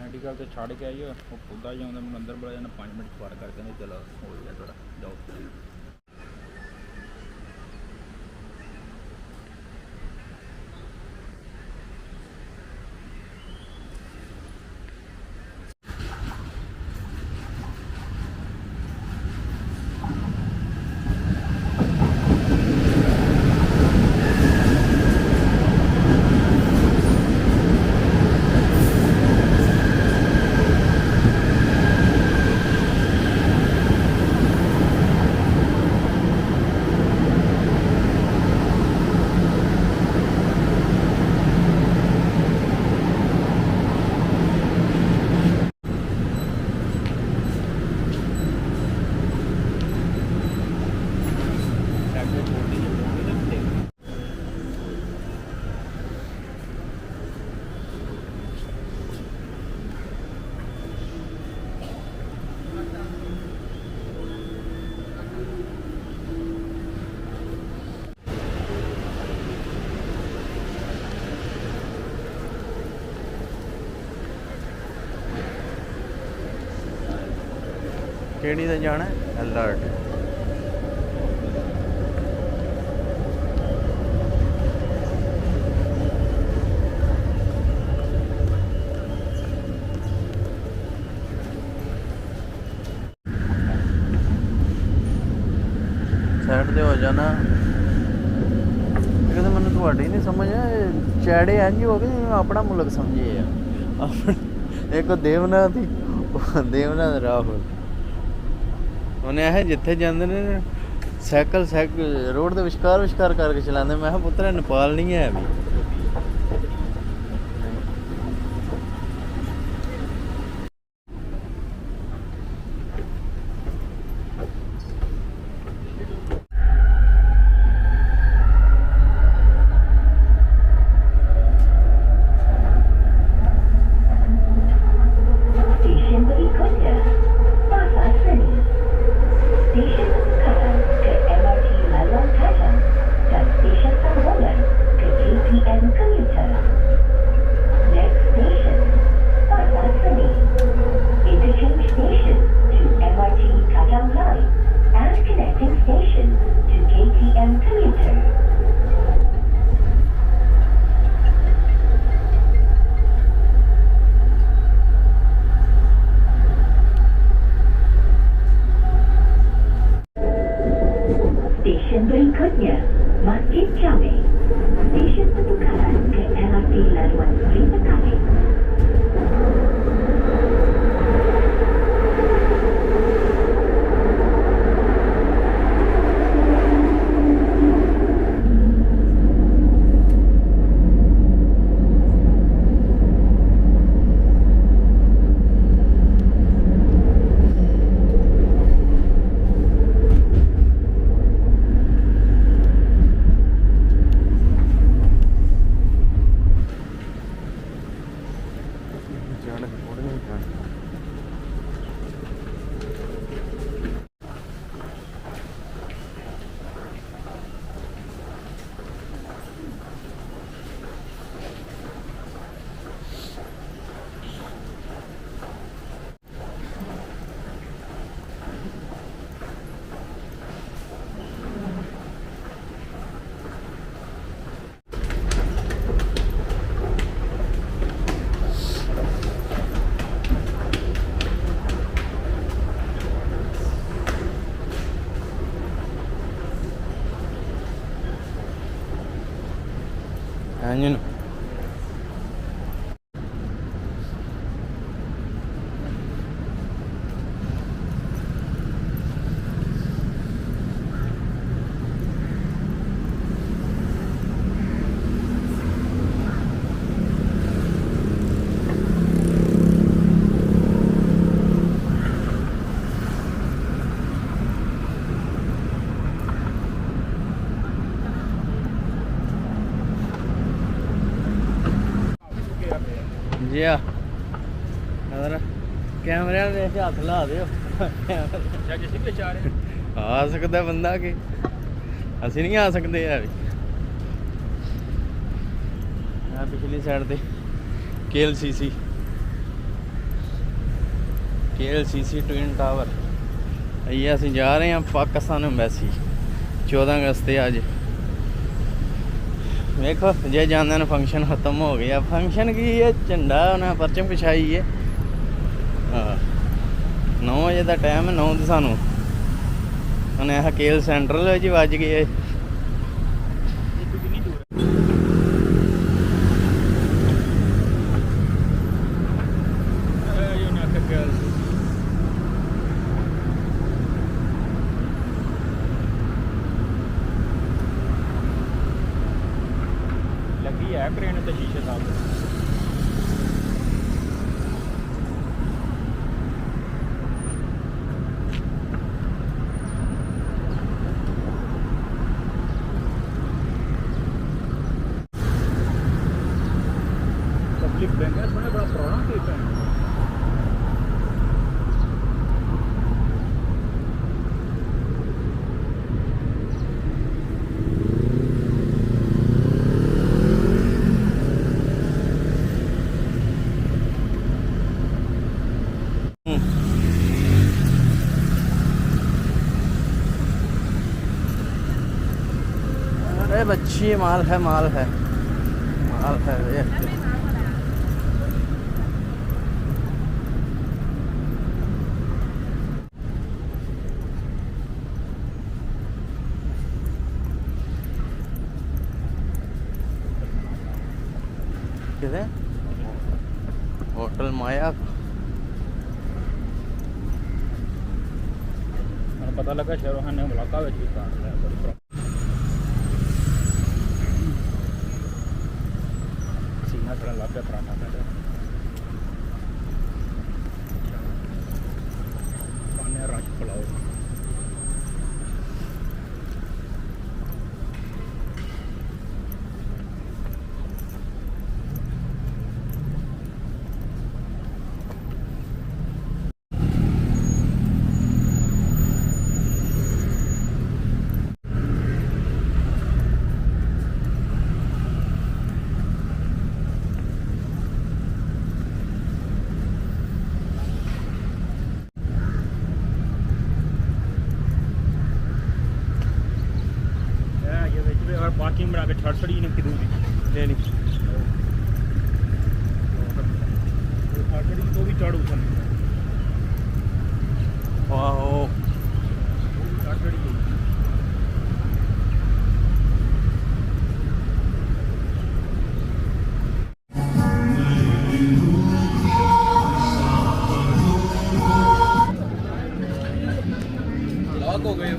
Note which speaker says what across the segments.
Speaker 1: Medical ਤੇ ਛੱਡ ਕੇ ਆਈਏ ਉਹ ਖੁਦਾ ਜਿਹਾ ਮੈਨੂੰ ਅੰਦਰ ਬੜਾ ਜਾਣਾ 5 ਮਿੰਟ ਪਾਰ ਕਰਕੇ ਨਹੀਂ ਚਲੋ ਹੋ ਗਿਆ ਥੋੜਾ ਜਾਓ।
Speaker 2: ਕਿਹੜੀ ਦਾ ਜਾਣਾ ਅਲਰਟ ਸਾਈਡ ਤੇ ਹੋ ਜਾਣਾ। ਇਹ ਤਾਂ ਮੈਨੂੰ ਤੁਹਾਡੀ ਨਹੀਂ ਸਮਝ ਆ ਚੈੜੇ ਇੰਝ ਹੋ ਗਏ ਜਿਵੇਂ ਆਪਣਾ ਮੁਲਕ ਸਮਝੇ ਆ ਆਪਣਾ ਇੱਕ ਦੇਵਨਾਥ ਰਾਹੁਲ ਉਹਨੇ ਇਹ ਜਿੱਥੇ ਜਾਂਦੇ ਨੇ ਸਾਈਕਲ ਰੋਡ ਦੇ ਵਿਚਕਾਰ ਕਰਕੇ ਚਲਾਉਂਦੇ। ਮੈਂ ਕਿਹਾ ਪੁੱਤਰ ਨੇਪਾਲ ਨਹੀਂ ਹੈ ਵੀ
Speaker 3: berikutnya Masjid Jami. Stesen pertukaran ke LRT laluan Kereta Kami.
Speaker 2: Ayun. जी हाँ अगर कैमरे देख के हथ ला दो आ सकता बंदा कि असी नहीं आ सकते है पिछली साइड ते KLCC KLCC ट्विन टावर। ये ਅਸੀਂ ਜਾ ਰਹੇ ਹਾਂ ਪਾਕਿਸਤਾਨ ਐਮਬੈਸੀ 14 अगस्त ਤੇ ਅੱਜ। ਵੇਖੋ ਜੇ ਜਾਂਦੇ ਨੇ ਫੰਕਸ਼ਨ ਖਤਮ ਹੋ ਗਿਆ। ਫੰਕਸ਼ਨ ਕੀ ਹੈ, ਝੰਡਾ ਉਹਨਾਂ ਪਰਚਮ ਵਿਛਾਈ ਹੈ। ਹਾਂ 9 ਵਜੇ ਦਾ ਟਾਈਮ ਹੈ, 9 ਤੇ ਸਾਨੂੰ ਉਹਨੇ ਇਹ ਕੇਲ ਸੈਂਟਰਲ ਵਿੱਚ ਵੱਜ ਗਏ।
Speaker 1: लगी है क्रेन तो शीशे साफ पब्लिक बैंक है, सुने बड़ा पुराना केक है।
Speaker 2: अरे बच्ची माल है, माल है, माल है ये। किधर? होटल माया।
Speaker 1: मैंने पता लगा शाहरुख खान ने मुलाकात भी काट लिया बड़ी सीना थोड़ा लग गया पराठा का खाने राज पुलाव। पार्किंग बना के छड़ छड़ी ने किदू दी ले ली तो भी चढ़ उठन
Speaker 2: वाह
Speaker 1: छड़ छड़ी लॉक हो गए।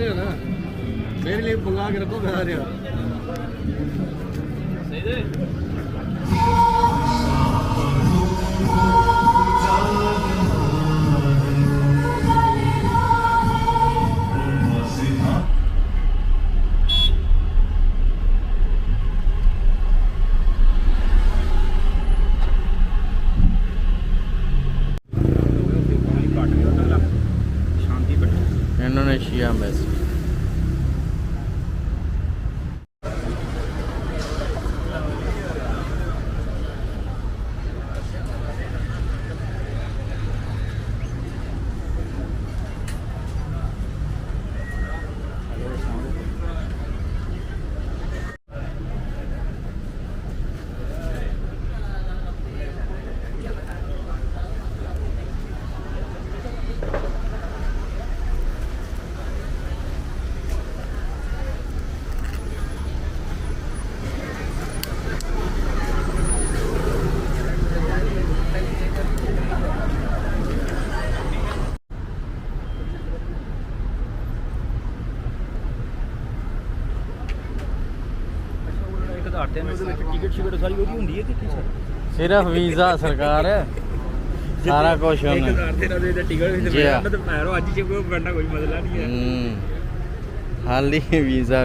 Speaker 2: ਰਹੇ ਹੋ ਨਾ ਮੇਰੇ ਲਈ ਮੰਗਾ ਕੇ ਰੱਖੋ ਮੈਂ ਆ ਰਿਹਾ
Speaker 1: ਸਹੀ ਦੇ ਸ਼ਾਂਤੀ ਬੈਠੀ
Speaker 2: ਇੰਡੋਨੇਸ਼ੀਆ ਮੈਸ
Speaker 1: ਇੱਕ ਆਧਾਰ ਤੇ ਉਹਦੇ ਵਿੱਚ ਟਿਕਟ ਸ਼ਿਕਟ ਸਾਰੀ ਉਹਦੀ ਹੁੰਦੀ ਹੈ ਕਿ ਕੀ ਸਰ
Speaker 2: ਸਿਰਫ ਵੀਜ਼ਾ ਸਰਕਾਰ ਸਾਰਾ ਕੁਝ
Speaker 1: ਇੱਕ
Speaker 2: ਉਹਨੇ
Speaker 1: ਆਧਾਰ ਤੇ ਉਹਦੇ ਵਿੱਚ ਟਿਕਟ ਵਿੱਚ
Speaker 2: ਜੀ ਹਾਂ।
Speaker 1: ਉਹਨਾਂ ਤੇ ਪੈਰੋ ਅੱਜ ਜੇ ਕੋਈ ਬੰਦਾ ਕੋਈ ਮਸਲਾ ਨਹੀਂ ਹੈ
Speaker 2: ਹਾਲੀ ਵੀਜ਼ਾ